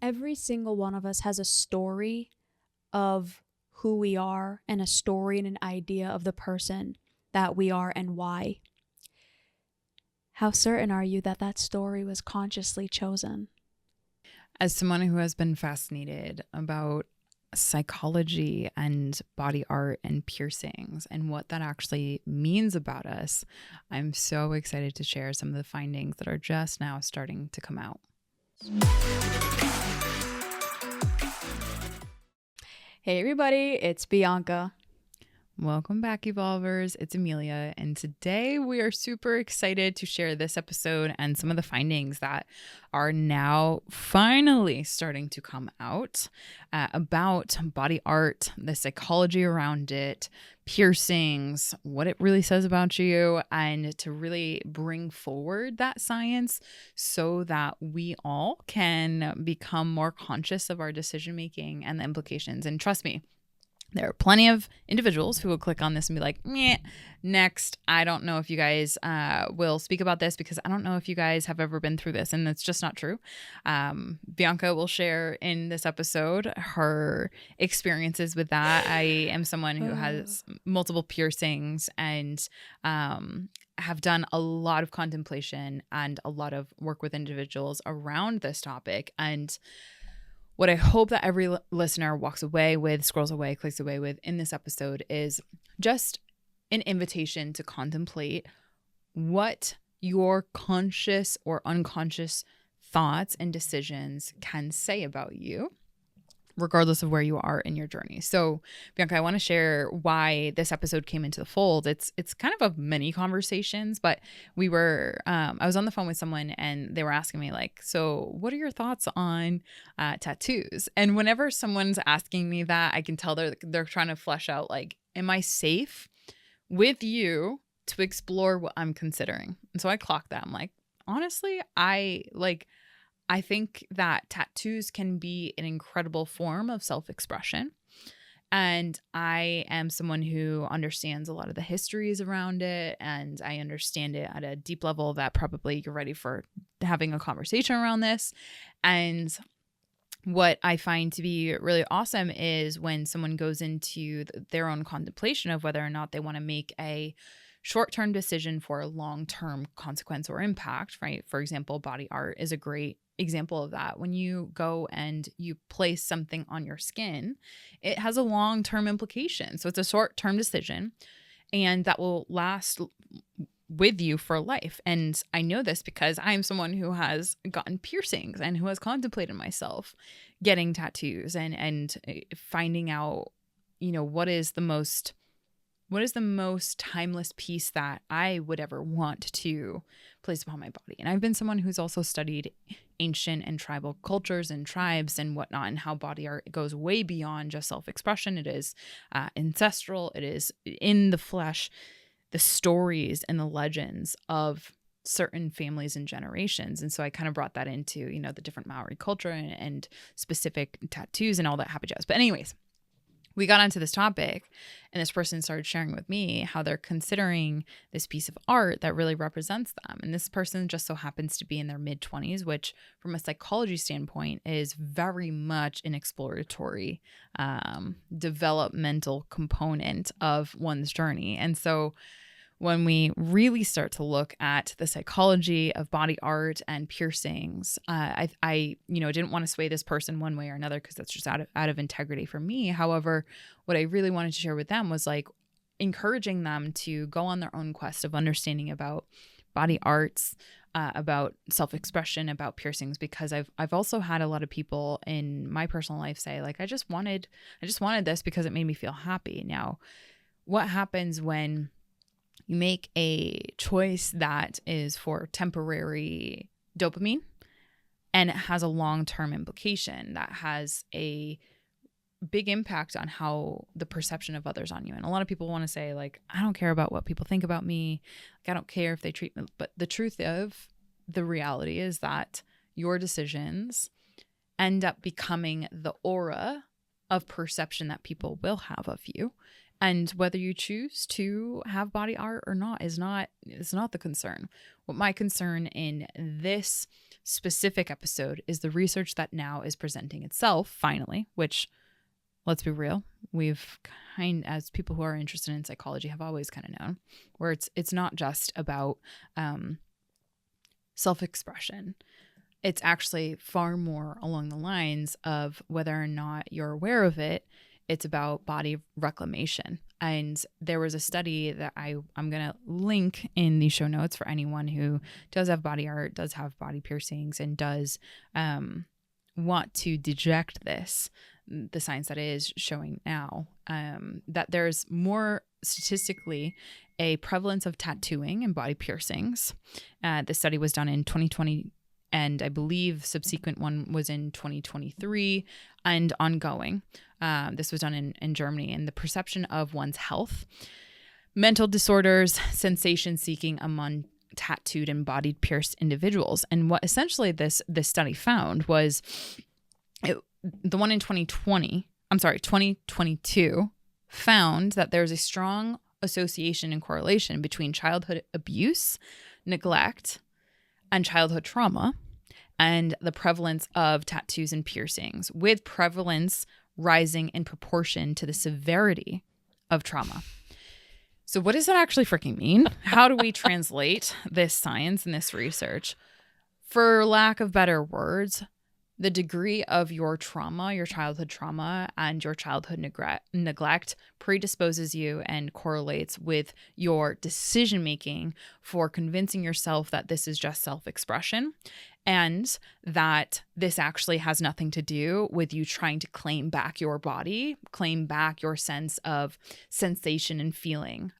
every single one of us has a story of who we are and a story and an idea of the person that we are and why. How certain are you that that story was consciously chosen? As someone who has been fascinated about psychology and body art and piercings and what that actually means about us, I'm so excited to share some of the findings that are just now starting to come out. Hey everybody, it's Bianca. Welcome back, Evolvers. It's Emilia, and today we are super excited to share this episode and some of the findings that are now finally starting to come out about body art, the psychology around it, piercings, what it really says about you, and to really bring forward that science so that we all can become more conscious of our decision making and the implications. And trust me, there are plenty of individuals who will click on this and be like, meh, next. I don't know if you guys will speak about this because I don't know if you guys have ever been through this. And that's just not true. Bianca will share in this episode her experiences with that. I am someone who has multiple piercings and have done a lot of contemplation and a lot of work with individuals around this topic. And what I hope that every listener walks away with, scrolls away, clicks away with in this episode is just an invitation to contemplate what your conscious or unconscious thoughts and decisions can say about you, regardless of where you are in your journey. So, Bianca, I want to share why this episode came into the fold. It's kind of a mini conversations, but we were, I was on the phone with someone and they were asking me like, so what are your thoughts on tattoos? And whenever someone's asking me that, I can tell they're trying to flesh out like, am I safe with you to explore what I'm considering? And so I clocked that. I'm like, honestly, I think that tattoos can be an incredible form of self-expression. And I am someone who understands a lot of the histories around it. And I understand it at a deep level that probably you're ready for having a conversation around this. And what I find to be really awesome is when someone goes into their own contemplation of whether or not they want to make a short-term decision for a long-term consequence or impact, right? For example, body art is a great example of that. When you go and you place something on your skin, it has a long-term implication. So it's a short-term decision and that will last with you for life. And I know this because I am someone who has gotten piercings and who has contemplated myself getting tattoos and finding out, what is the most timeless piece that I would ever want to place upon my body. And I've been someone who's also studied ancient and tribal cultures and tribes and whatnot, and how body art goes way beyond just self-expression. It is ancestral. It is in the flesh, the stories and the legends of certain families and generations. And so I kind of brought that into, the different Maori culture and specific tattoos and all that happy jazz. But anyways, we got onto this topic and this person started sharing with me how they're considering this piece of art that really represents them. And this person just so happens to be in their mid-20s, which from a psychology standpoint is very much an exploratory developmental component of one's journey. And so when we really start to look at the psychology of body art and piercings, I didn't want to sway this person one way or another because that's just out of integrity for me. However, what I really wanted to share with them was like encouraging them to go on their own quest of understanding about body arts, about self-expression, about piercings, because I've also had a lot of people in my personal life say like, I just wanted this because it made me feel happy. Now, what happens when you make a choice that is for temporary dopamine and it has a long-term implication that has a big impact on how the perception of others on you? And a lot of people want to say like, I don't care about what people think about me. Like, I don't care if they treat me. But the truth of the reality is that your decisions end up becoming the aura of perception that people will have of you. And whether you choose to have body art or not is not the concern. What my concern in this specific episode is the research that now is presenting itself finally, which, let's be real, we've as people who are interested in psychology have always kind of known, where it's not just about self-expression. It's actually far more along the lines of whether or not you're aware of it. It's about body reclamation. And there was a study that I'm going to link in the show notes for anyone who does have body art, does have body piercings, and does want to deject this, the science that is showing now, that there's more statistically a prevalence of tattooing and body piercings. This study was done in 2020, and I believe subsequent one was in 2023 and ongoing. This was done in Germany, and the perception of one's health, mental disorders, sensation seeking among tattooed and body pierced individuals. And what essentially this study found was the one in 2022 found that there's a strong association and correlation between childhood abuse, neglect, and childhood trauma, and the prevalence of tattoos and piercings, with prevalence rising in proportion to the severity of trauma. So what does that actually freaking mean? How do we translate this science and this research? For lack of better words, the degree of your trauma, your childhood trauma, and your childhood neglect predisposes you and correlates with your decision making for convincing yourself that this is just self-expression, and that this actually has nothing to do with you trying to claim back your body, claim back your sense of sensation and feeling,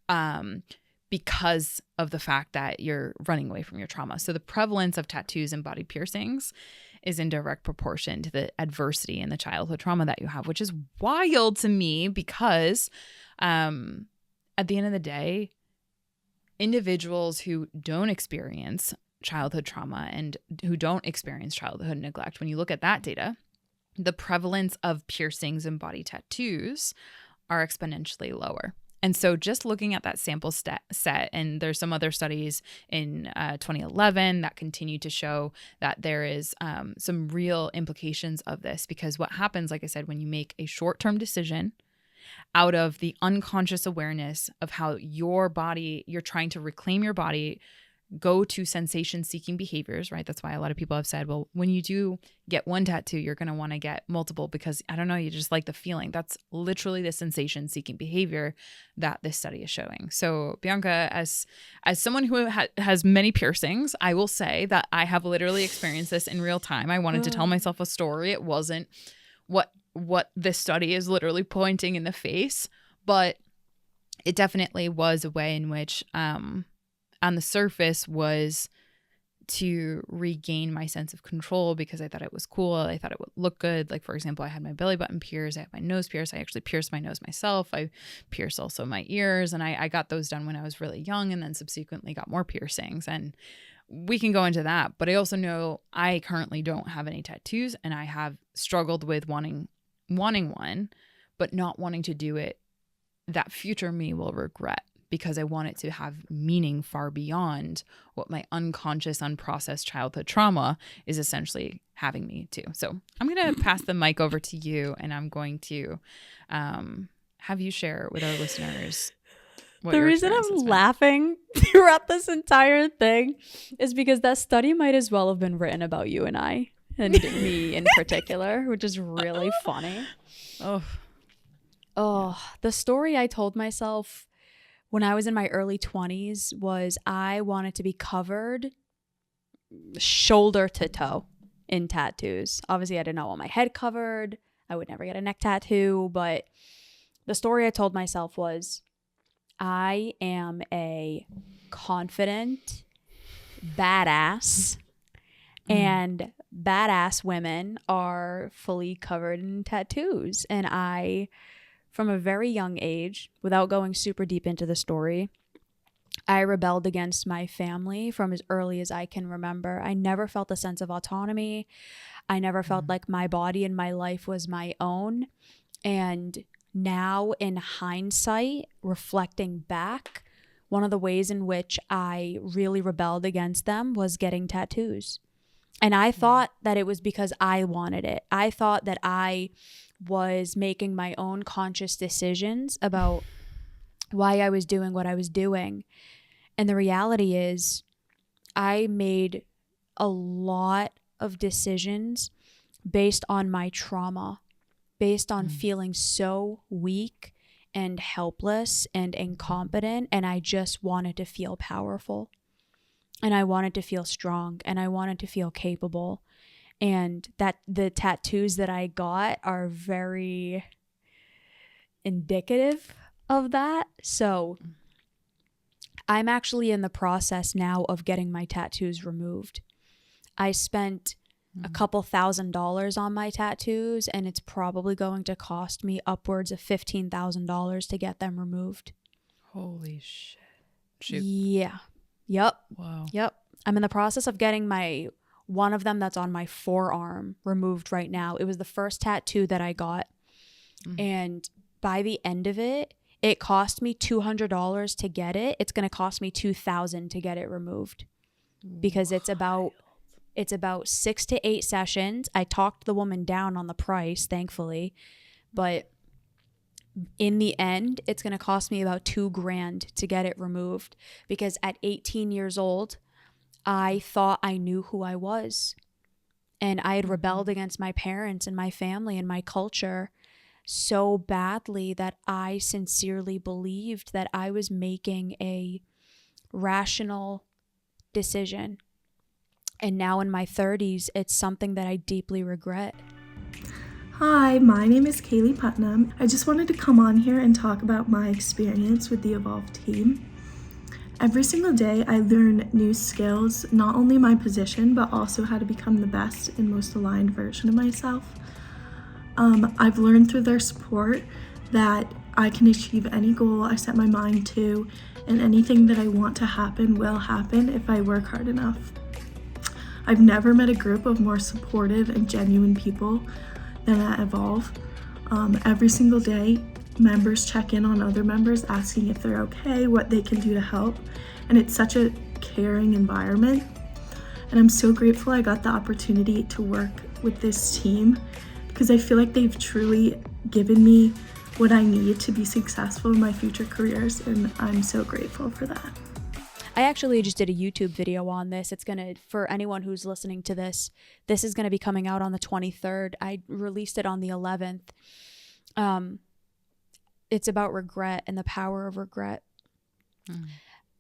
because of the fact that you're running away from your trauma. So the prevalence of tattoos and body piercings is in direct proportion to the adversity and the childhood trauma that you have, which is wild to me because at the end of the day, individuals who don't experience childhood trauma and who don't experience childhood neglect, when you look at that data, the prevalence of piercings and body tattoos are exponentially lower. And so just looking at that sample set, and there's some other studies in 2011 that continue to show that there is some real implications of this, because what happens, like I said, when you make a short-term decision out of the unconscious awareness of how your body, you're trying to reclaim your body, go to sensation-seeking behaviors, right? That's why a lot of people have said, well, when you do get one tattoo, you're going to want to get multiple because, I don't know, you just like the feeling. That's literally the sensation-seeking behavior that this study is showing. So Bianca, as someone who has many piercings, I will say that I have literally experienced this in real time. I wanted to tell myself a story. It wasn't what this study is literally pointing in the face, but it definitely was a way in which, on the surface, was to regain my sense of control because I thought it was cool. I thought it would look good. Like, for example, I had my belly button pierced. I had my nose pierced. I actually pierced my nose myself. I pierced also my ears, and I got those done when I was really young, and then subsequently got more piercings. And we can go into that. But I also know I currently don't have any tattoos, and I have struggled with wanting one, but not wanting to do it. That future me will regret, because I want it to have meaning far beyond what my unconscious, unprocessed childhood trauma is essentially having me to. So I'm going to pass the mic over to you, and I'm going to have you share with our listeners what the your reason experience I'm has been. laughing throughout this entire thing is because that study might as well have been written about you and I, and me in particular, which is really funny. Oh, the story I told myself when I was in my early 20s was I wanted to be covered shoulder to toe in tattoos. Obviously, I did not want my head covered. I would never get a neck tattoo. But the story I told myself was I am a confident badass, and badass women are fully covered in tattoos. And I, from a very young age, without going super deep into the story, I rebelled against my family from as early as I can remember. I never felt a sense of autonomy. I never felt like my body and my life was my own. And now, in hindsight, reflecting back, one of the ways in which I really rebelled against them was getting tattoos. And I thought that it was because I wanted it. I thought that I was making my own conscious decisions about why I was doing what I was doing. And the reality is, I made a lot of decisions based on my trauma, based on feeling so weak and helpless and incompetent. And I just wanted to feel powerful. And I wanted to feel strong. And I wanted to feel capable. And that the tattoos that I got are very indicative of that. So I'm actually in the process now of getting my tattoos removed. I spent a couple $1,000s on my tattoos, and it's probably going to cost me upwards of $15,000 to get them removed. Holy shit. Shoot. Yeah. Yep. Wow. Yep. I'm in the process of getting one of them that's on my forearm removed right now. It was the first tattoo that I got. And by the end of it, it cost me $200 to get it. It's going to cost me $2,000 to get it removed, because it's about 6 to 8 sessions. I talked the woman down on the price, thankfully, but in the end, it's going to cost me about $2,000 to get it removed, because at 18 years old, I thought I knew who I was, and I had rebelled against my parents and my family and my culture so badly that I sincerely believed that I was making a rational decision. And now in my 30s, it's something that I deeply regret. Hi, my name is Kayleigh Putnam. I just wanted to come on here and talk about my experience with the Evolve team. Every single day, I learn new skills, not only my position, but also how to become the best and most aligned version of myself. I've learned through their support that I can achieve any goal I set my mind to, and anything that I want to happen will happen if I work hard enough. I've never met a group of more supportive and genuine people than at Evolve. Every single day, members check in on other members, asking if they're okay, what they can do to help, and it's such a caring environment. And I'm so grateful I got the opportunity to work with this team, because I feel like they've truly given me what I need to be successful in my future careers, and I'm so grateful for that. I actually just did a YouTube video on this. It's going to, for anyone who's listening to this is going to be coming out on the 23rd. I released it on the 11th. It's about regret and the power of regret.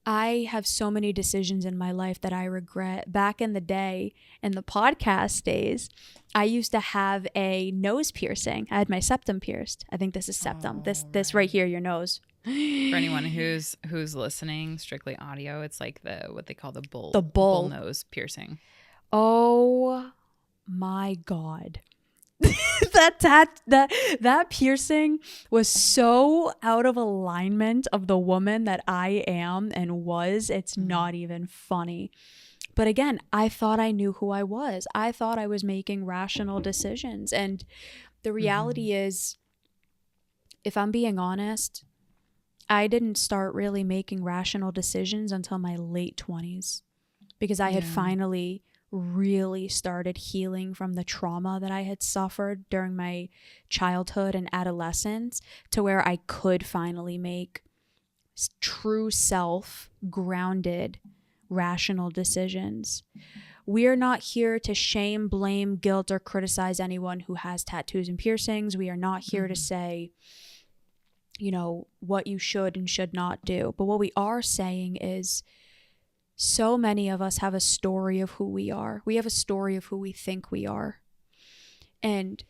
I have so many decisions in my life that I regret. Back in the day, in the podcast days, I used to have a nose piercing. I had my septum pierced. I think this is septum. This right here, your nose. For anyone who's listening, strictly audio, it's like what they call the bull nose piercing. Oh my God. that piercing was so out of alignment of the woman that I am and was. It's not even funny. But again, I thought I knew who I was. I thought I was making rational decisions. And the reality is, if I'm being honest, I didn't start really making rational decisions until my late 20s, because I had finally really started healing from the trauma that I had suffered during my childhood and adolescence, to where I could finally make true self grounded, rational decisions. We are not here to shame, blame, guilt, or criticize anyone who has tattoos and piercings. We are not here to say, what you should and should not do. But what we are saying is, so many of us have a story of who we are. We have a story of who we think we are. And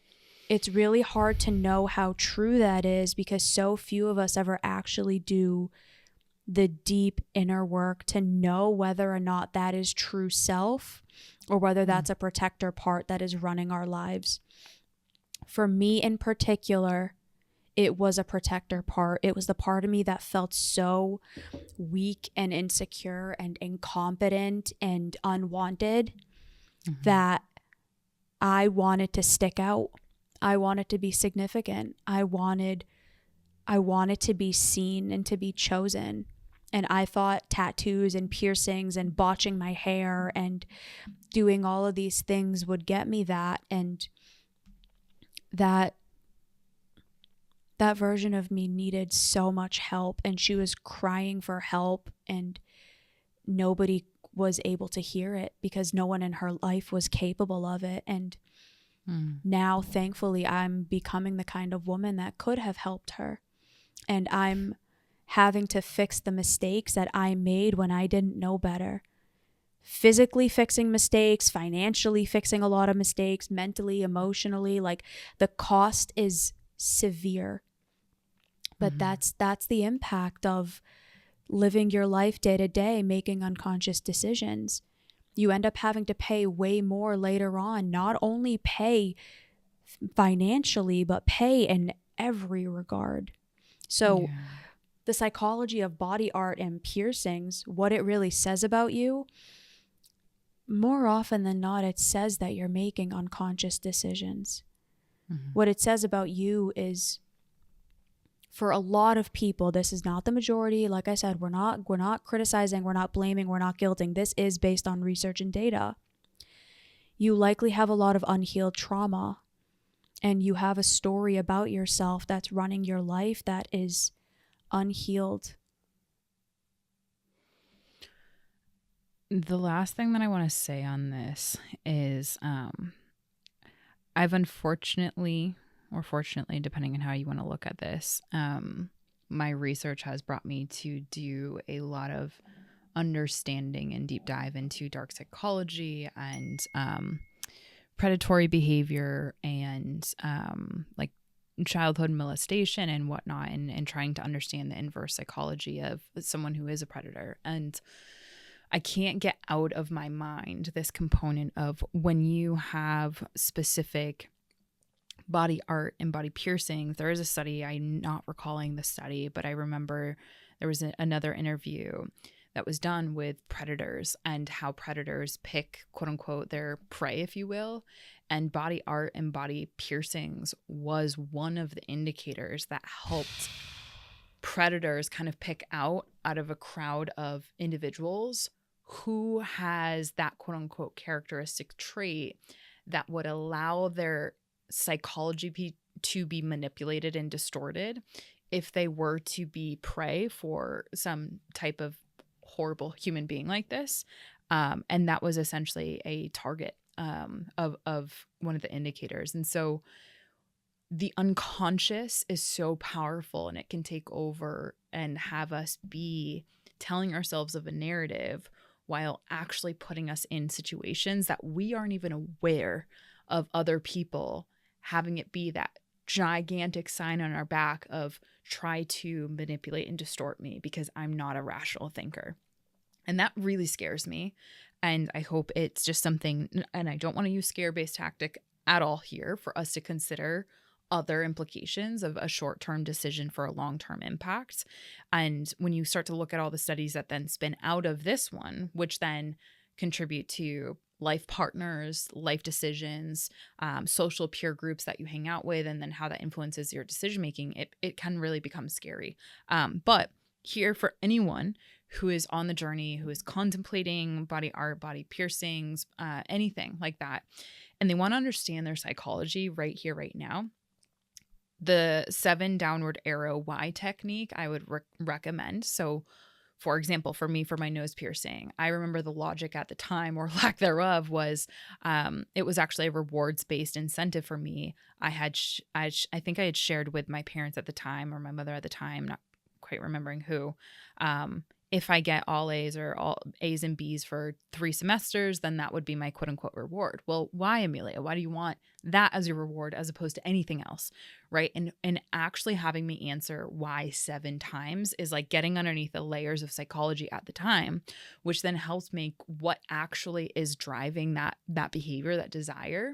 it's really hard to know how true that is, because so few of us ever actually do the deep inner work to know whether or not that is true self, or whether that's a protector part that is running our lives. For me in particular, it was a protector part. It was the part of me that felt so weak and insecure and incompetent and unwanted that I wanted to stick out. I wanted to be significant. I wanted to be seen and to be chosen. And I thought tattoos and piercings and botching my hair and doing all of these things would get me that. And that version of me needed so much help, and she was crying for help, and nobody was able to hear it because no one in her life was capable of it. And now, thankfully, I'm becoming the kind of woman that could have helped her. And I'm having to fix the mistakes that I made when I didn't know better. Physically fixing mistakes, financially fixing a lot of mistakes, mentally, emotionally, like the cost is severe. But that's the impact of living your life day to day, making unconscious decisions. You end up having to pay way more later on, not only pay financially, but pay in every regard. So the psychology of body art and piercings, what it really says about you, more often than not, it says that you're making unconscious decisions. What it says about you is, for a lot of people, this is not the majority. Like I said, we're not criticizing, we're not blaming, we're not guilting. This is based on research and data. You likely have a lot of unhealed trauma, and you have a story about yourself that's running your life that is unhealed. The last thing that I want to say on this is I've unfortunately, or fortunately, depending on how you want to look at this, my research has brought me to do a lot of understanding and deep dive into dark psychology and predatory behavior and like childhood molestation and whatnot, and trying to understand the inverse psychology of someone who is a predator. And I can't get out of my mind this component of when you have specific body art and body piercings. There is a study, I'm not recalling the study, but I remember there was another interview that was done with predators and how predators pick, quote unquote, their prey, if you will. And body art and body piercings was one of the indicators that helped predators kind of pick out of a crowd of individuals who has that, quote unquote, characteristic trait that would allow their psychology to be manipulated and distorted if they were to be prey for some type of horrible human being like this. And that was essentially a target of one of the indicators. And so the unconscious is so powerful, and it can take over and have us be telling ourselves of a narrative while actually putting us in situations that we aren't even aware of other people having it be that gigantic sign on our back of try to manipulate and distort me because I'm not a rational thinker. And that really scares me. And I hope it's just something, and I don't want to use scare-based tactic at all here, for us to consider other implications of a short-term decision for a long-term impact. And when you start to look at all the studies that then spin out of this one, which then contribute to life partners, life decisions, social peer groups that you hang out with, and then how that influences your decision making, it can really become scary. But here, for anyone who is on the journey, who is contemplating body art, body piercings, anything like that, and they want to understand their psychology right here, right now, the 7 downward arrow Y technique I would recommend. So, for example, for me, for my nose piercing, I remember the logic at the time, or lack thereof, was it was actually a rewards-based incentive for me. I think I had shared with my parents at the time, or my mother at the time, not quite remembering who, if I get all A's or all A's and B's for 3 semesters, then that would be my quote unquote reward. Well, why, Emilia? Why do you want that as your reward as opposed to anything else? Right. And actually having me answer why 7 times is like getting underneath the layers of psychology at the time, which then helps make what actually is driving that behavior, that desire.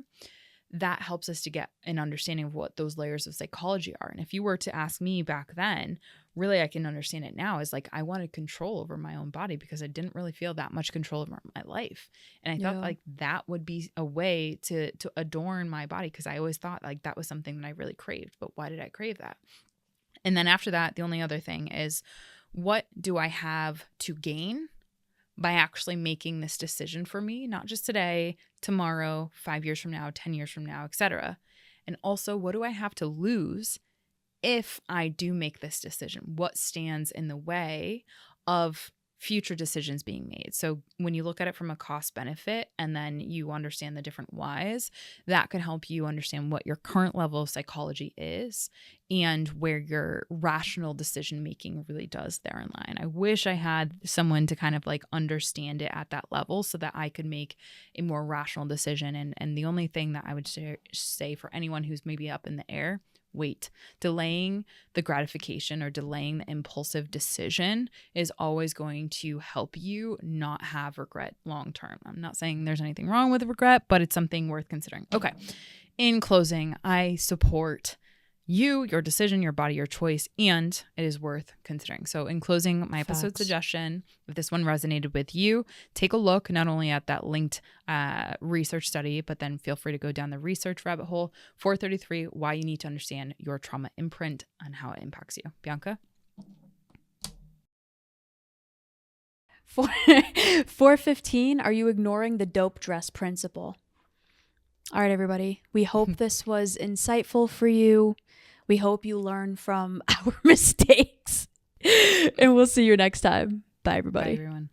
That helps us to get an understanding of what those layers of psychology are. And if you were to ask me back then, really, I can understand it now, is like I wanted control over my own body because I didn't really feel that much control over my life. And I thought like that would be a way to adorn my body, because I always thought like that was something that I really craved. But why did I crave that? And then after that, the only other thing is what do I have to gain by actually making this decision for me, not just today, tomorrow, 5 years from now, 10 years from now, etc. And also, what do I have to lose if I do make this decision? What stands in the way of future decisions being made? So when you look at it from a cost benefit and then you understand the different whys, that can help you understand what your current level of psychology is and where your rational decision making really does therein. I wish I had someone to kind of like understand it at that level so that I could make a more rational decision. And the only thing that I would say for anyone who's maybe up in the air, wait. Delaying the gratification or delaying the impulsive decision is always going to help you not have regret long term. I'm not saying there's anything wrong with regret, but it's something worth considering. Okay. In closing, I support you, your decision, your body, your choice, and it is worth considering. So in closing, my episode suggestion, if this one resonated with you, take a look not only at that linked research study, but then feel free to go down the research rabbit hole. 433, why you need to understand your trauma imprint and how it impacts you. Bianca? 415, are you ignoring the dope dress principle? All right, everybody. We hope this was insightful for you. We hope you learn from our mistakes. And we'll see you next time. Bye, everybody. Bye, everyone.